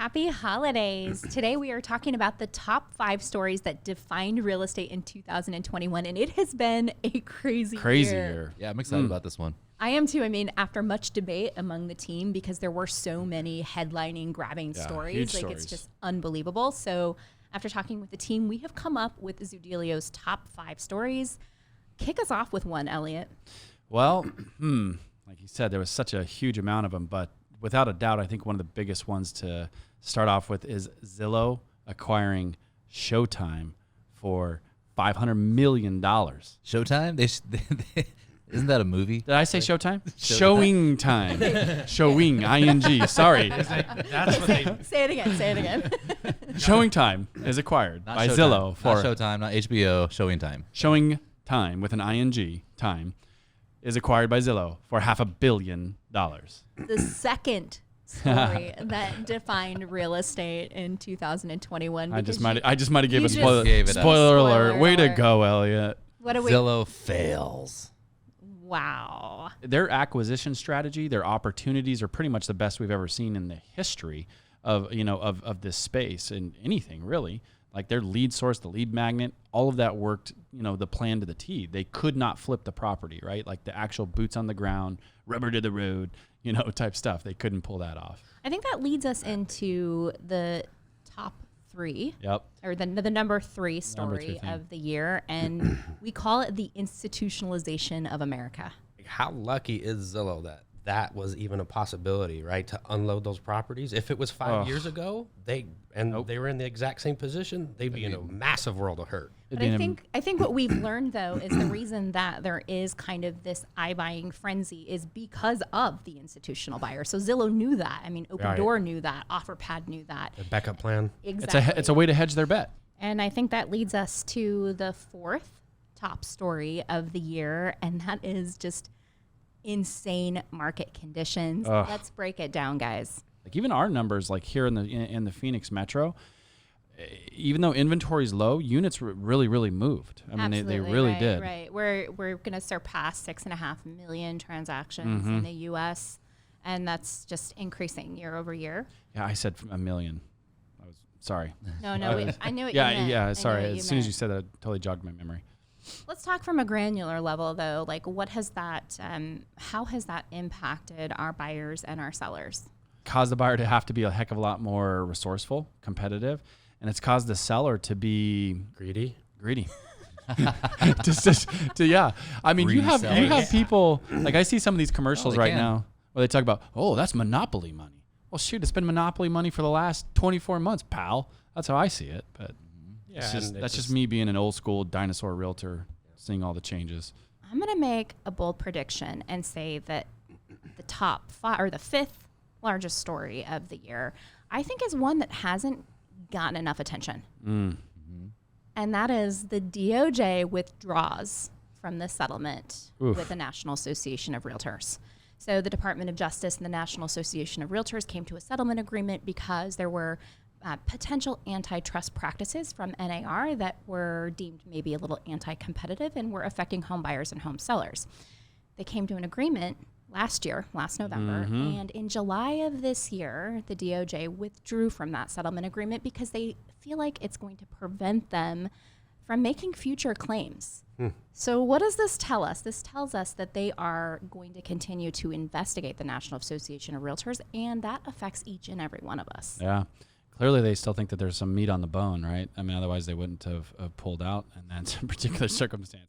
Happy holidays. Today we are talking about the top 5 stories that defined real estate in 2021, and it has been a crazy year. Yeah, I'm excited about this one. I am too. I mean, after much debate among the team, because there were so many headlining, grabbing stories, like it's just unbelievable. So after talking with the team, we have come up with Zoodealio's top 5 stories. Kick us off with one, Eliot. Well, like you said, there was such a huge amount of them, but without a doubt, I think one of the biggest ones to start off with is Zillow acquiring Showtime for $500 million. Showtime? Isn't that a movie? Did I say Showtime? Showing time. Showing, ing. Sorry. That's what they... Say it again. Showing time is acquired Not by Showtime. Zillow for Not Showtime, not HBO, Showing Time. Showing time with an ing, time, is acquired by Zillow for $500 million. The second story that defined real estate in 2021. I just might have given a spoiler, gave it up. spoiler alert. Spoiler Way to alert. go, Eliot. What do we? Zillow fails. Wow. Their acquisition strategy, their opportunities are pretty much the best we've ever seen in the history of this space and anything really. Like their lead source, the lead magnet, all of that worked, the plan to the T. They could not flip the property, right? Like the actual boots on the ground, rubber to the road, type stuff. They couldn't pull that off. I think that leads us into the top 3. Yep. Or the number 3 story of the year, and we call it the institutionalization of America. How lucky is Zillow that was even a possibility, right? To unload those properties. If it was 5 years ago, they were in the exact same position, they'd be in a massive world of hurt. But I think what we've learned, though, is the reason that there is kind of this iBuying frenzy is because of the institutional buyer. So Zillow knew that. I mean, Opendoor knew that. OfferPad knew that. The backup plan. Exactly. It's a way to hedge their bet. And I think that leads us to the 4th top story of the year, and that is just insane market conditions. Ugh. Let's break it down, guys. Like even our numbers, like here in the Phoenix metro, even though inventory is low, units really moved. I mean, they really did. Right. We're going to surpass 6.5 million transactions in the U.S., and that's just increasing year over year. Yeah, I said a million. I was sorry. No, I knew what you meant. Yeah. Sorry. As As soon as you said that, it totally jogged my memory. Let's talk from a granular level, though. Like, what has that? How has that impacted our buyers and our sellers? Caused the buyer to have to be a heck of a lot more resourceful, competitive, and it's caused the seller to be Greedy. Yeah. I mean, you have sellers. people like I see some of these commercials they right can. now where they talk about, that's monopoly money. Well, shoot, it's been monopoly money for the last 24 months, pal. That's how I see it, but. Yeah, That's just me being an old school dinosaur realtor, seeing all the changes. I'm going to make a bold prediction and say that the top 5 or the 5th largest story of the year, I think is one that hasn't gotten enough attention. And that is the DOJ withdraws from the settlement with the National Association of Realtors. So the Department of Justice and the National Association of Realtors came to a settlement agreement because there were potential antitrust practices from NAR that were deemed maybe a little anti-competitive and were affecting home buyers and home sellers. They came to an agreement last November, and in July of this year, the DOJ withdrew from that settlement agreement because they feel like it's going to prevent them from making future claims. So what does this tell us? This tells us that they are going to continue to investigate the National Association of Realtors, and that affects each and every one of us. Yeah. Clearly, they still think that there's some meat on the bone, right? I mean, otherwise they wouldn't have pulled out in that particular circumstance.